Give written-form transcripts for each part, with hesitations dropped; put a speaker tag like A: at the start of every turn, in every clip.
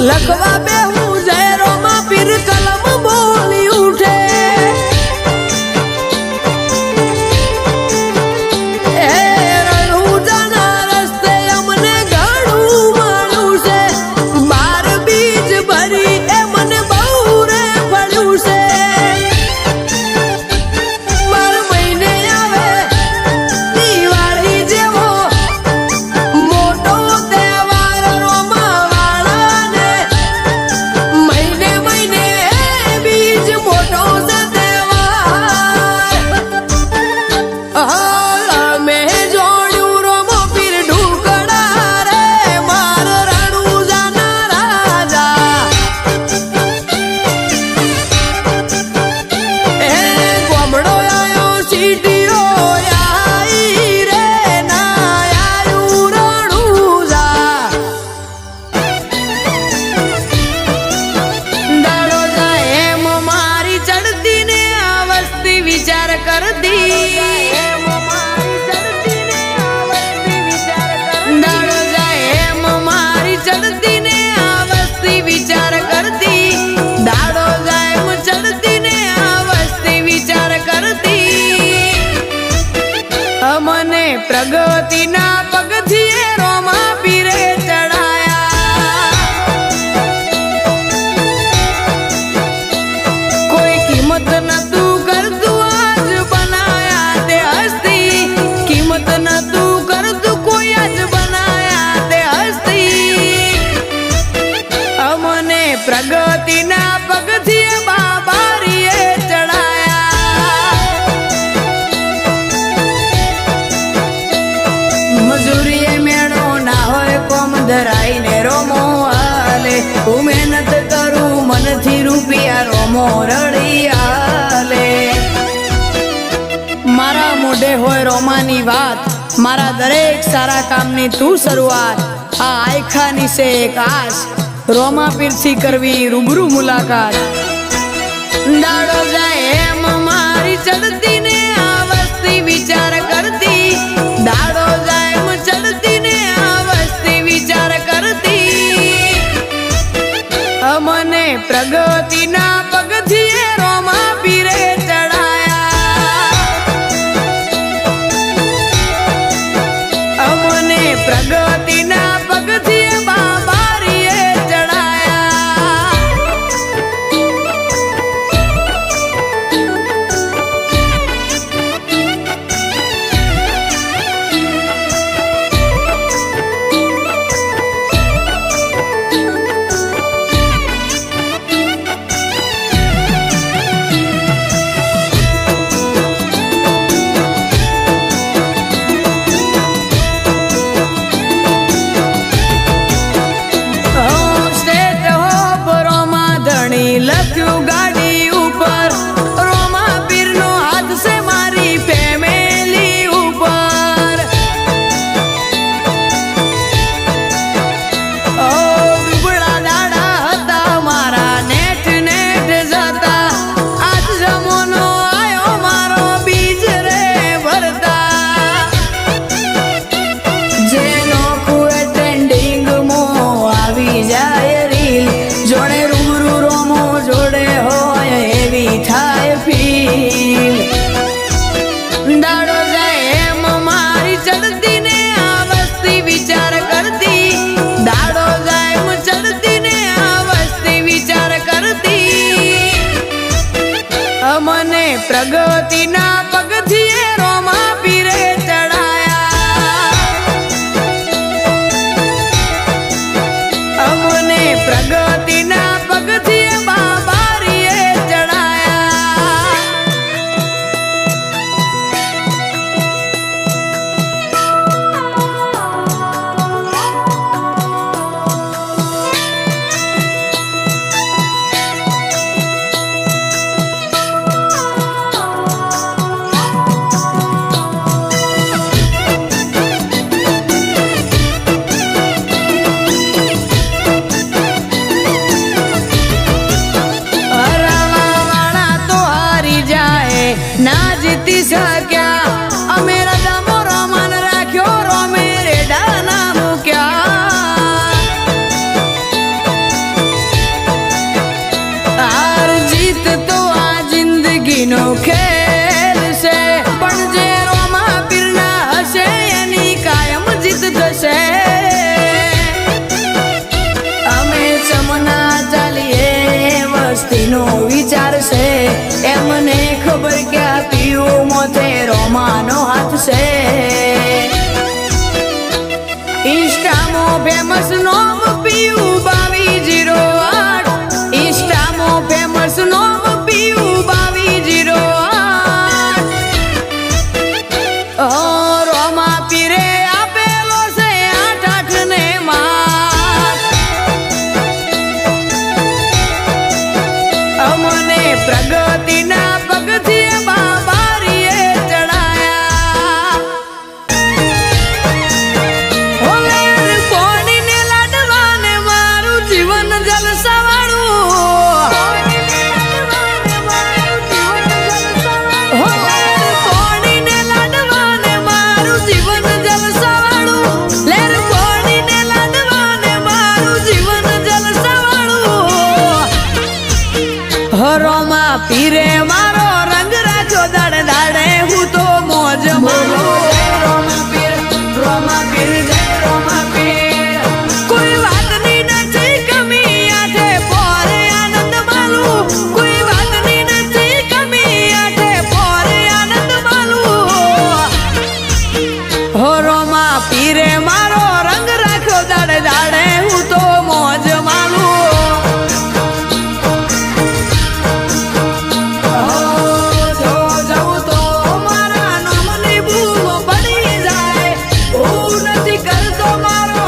A: લખવા બેહું ઝેરોમાં પીર કલમ બોલી ઉઠે એ રણું જાના રસ્તે અમને ઘણું મળ્યું છે બાર બીજ ભરી એ મને બહુ રે પડ્યું છે બાર મહિને આવે દિવાળી જેવો મોટો તહેવાર રોમા વાળાને મહિને મહિને બીજ મોટો છે તહેવાર મેં જોડ્યું રોમો પીર ઢુકડા રે માર રણું જાના રાજા એ ગોમડો આયો સીટીઓ આઈ રે ના આયું રણું જા દાડો જાય એમ મારી ચડતી ને આ વસ્તી વિચાર કરતી દાડો જાય એમ મારી ચડતી ને આ વસ્તી વિચાર કરતી દાડો જાય એમ ચડતી ને આ વસ્તી વિચાર કરતી અમને પ્રગતિના પગથિયે રોમા પીરે ચડાયા કોઈ કિંમત નતું કરતું આજ બનાયા તે હસ્તી કિંમત નતું કરતું કોઈ આજ બનાયા તે હસ્તી અમને પ્રગતિના પગથિયે બાબારીએ ચડાયા મજૂરીએ મેળો ના હોય કોમ ધરાઈને રોમો હાલે હું મહેનત કરું મનથી રૂપિયા રોમો રડી હાલે મારા મોઢે હોય રોમાની વાત મારા દરેક સારા કામની તું શરૂઆત આ આયખાની છે એક આશ રોમા પીરથી કરવી રૂબરૂ મુલાકાત દાડો જાય એમ મારી ચડતી ને આ વસ્તી વિચાર કરતી દાડો જાય એમ ચડતી ને આ વસ્તી વિચાર કરતી અમને પ્રગતિના પગથિયે રોમા પીરે ચડાયા અમને પ્રગતિના પગથિયે બાબારીએ ચડાયા લખ્યું ગાડી ઉપર રોમા પીરનો હાથ છે મારી ફેમિલી ઉપર ઓ દુબળા દાડા હતા મારા નેઠ નેઠ જતા આજ જમોનો આયો મારો બીજ રે ભરતા જેનો કુએ ટ્રેન્ડિંગ મો આવી જાય રીલ જોડે જોડે હોય એવી થાય ફીલ દાડો જાય એમ મારી ચડતી ને આ વસ્તી વિચાર કરતી દાડો જાય એમ ચડતી ને આ વસ્તી વિચાર કરતી અમને પ્રગતિના પગથિયે રોમા પીરે ચડાયા અમને પ્રગતિના પગથિયે ના જીતી શક્યા અમે રજામો રોમાન રાખ્યો રોમે રેડા ના મૂક્યા હાર જીત તો આ જિંદગીનો ખેલ છે પણ જે રોમા પીરના હશે એની કાયમ જીત થશે અમે ચમના ચાલીએ વસ્તીનો વિચાર છે એમને ખબર ક્યાં પીવું મોતે રોમાનો હાથ છે ઇન્સ્ટામો ફેમસ નોમ પીવું 2208 ઇન્સ્ટામો ફેમસ નોમ પીવું 2208 રોમા પીરે આપેલો છે 8 ને માર અમને પ્રગતિના પગથિયે બાબારીએ ચડાયા હોલેર કોણીને લાડવાને મારું જીવન જલસાવાળું હોલેર કોણીને લાડવાને મારું જીવન જલસાવાળું લેર કોણીને લાડવાને મારું જીવન જલસાવાળું રોમા પીરે મારો રંગ રાખ્યો દાડે દાડે હું તો મોજ મારું રોમા પીર જય રોમા પીર કોઈ વાતની નથી કમી આઠે પોરે આનંદ માલું કોઈ વાતની નથી કમી આઠે પોરે આનંદ માલું હો રોમા પીરે મારો રંગ રાખ્યો દાડે દાડે હું તો મોજ માલું મારા નામની ભૂલ પડી જાય હું નથી કરતો મારો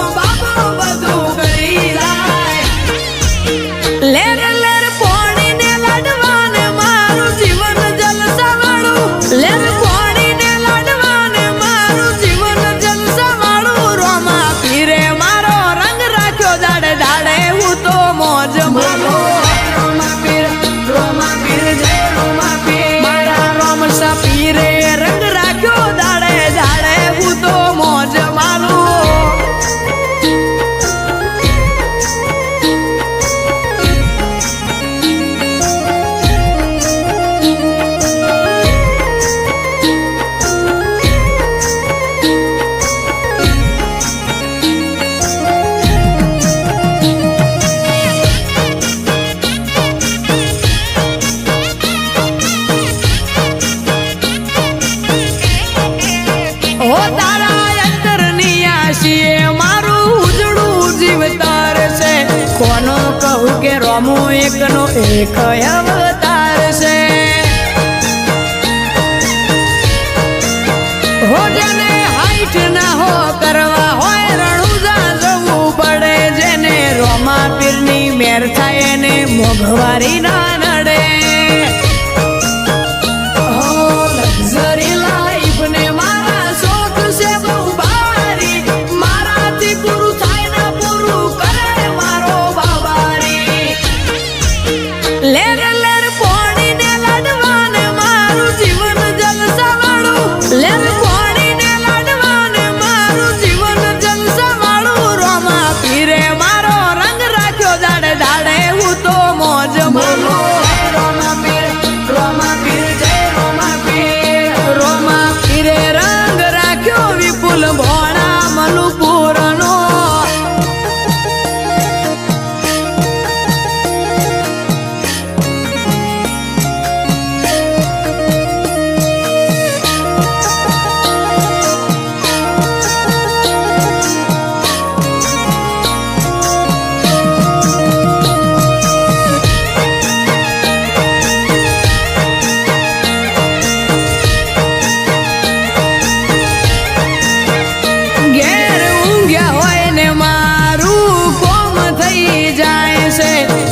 A: એકનો એક અવતાર છે હો જેને હાઈટ ના હો કરવા હોય રણુજા જવું પડે જેને રોમા પીરની મેર થાય એને મોઘવારી ના નડે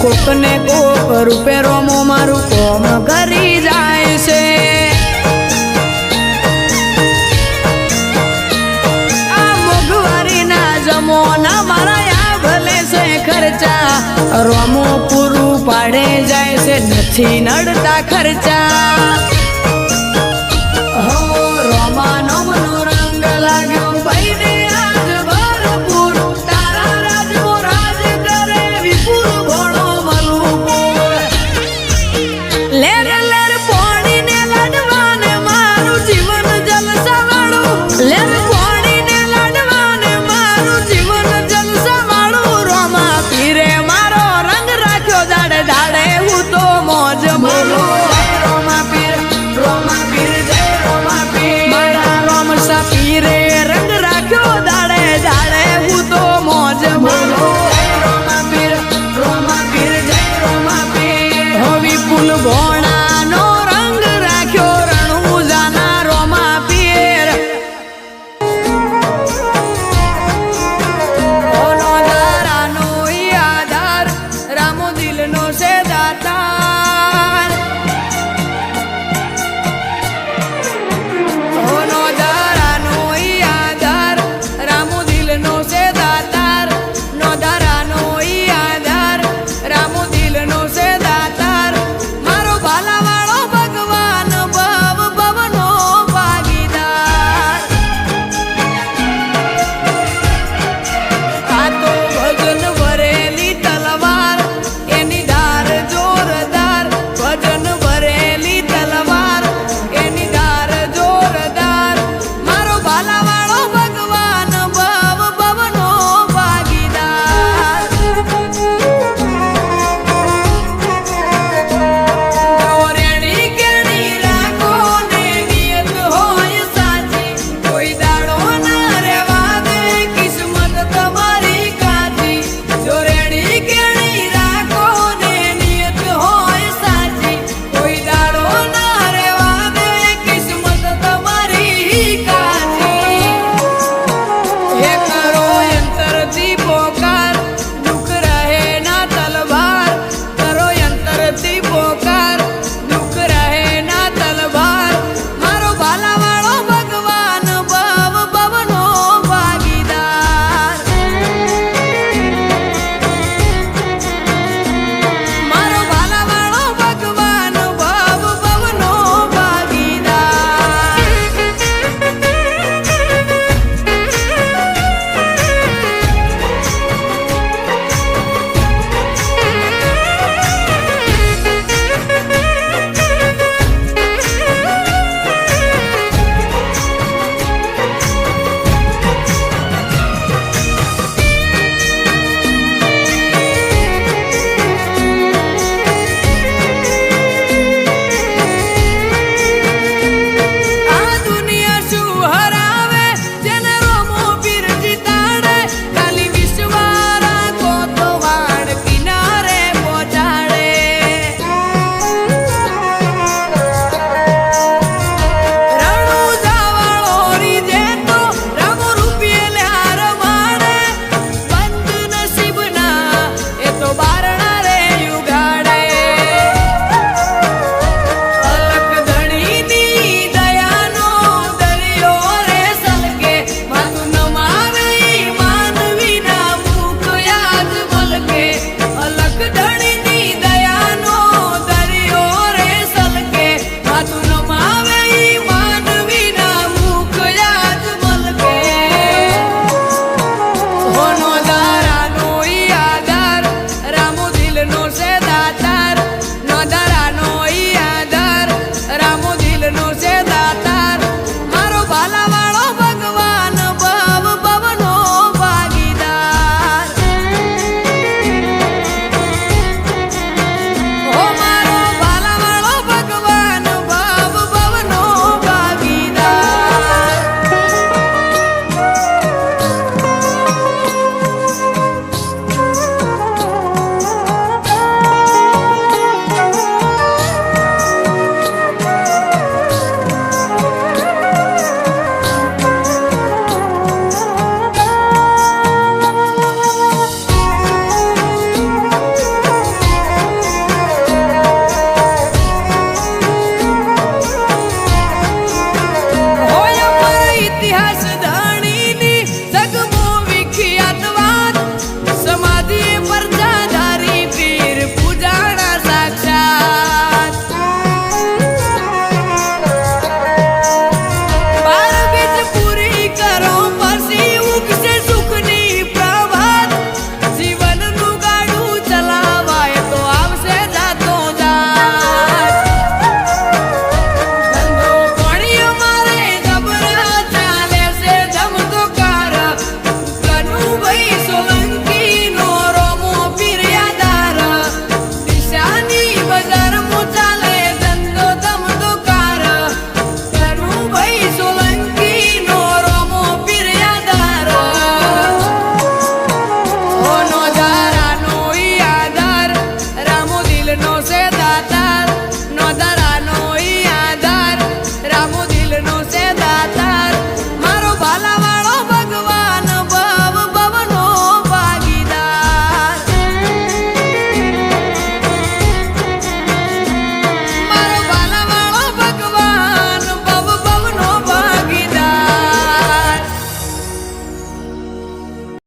A: કોકને કોક રૂપે રોમો મારું કોમ કરી જાય છે આ મોઘવારી ના જમોના મારા આ ભલે છે ખર્ચા રોમો પૂરું પાડે જાય છે નથી નડતા ખર્ચા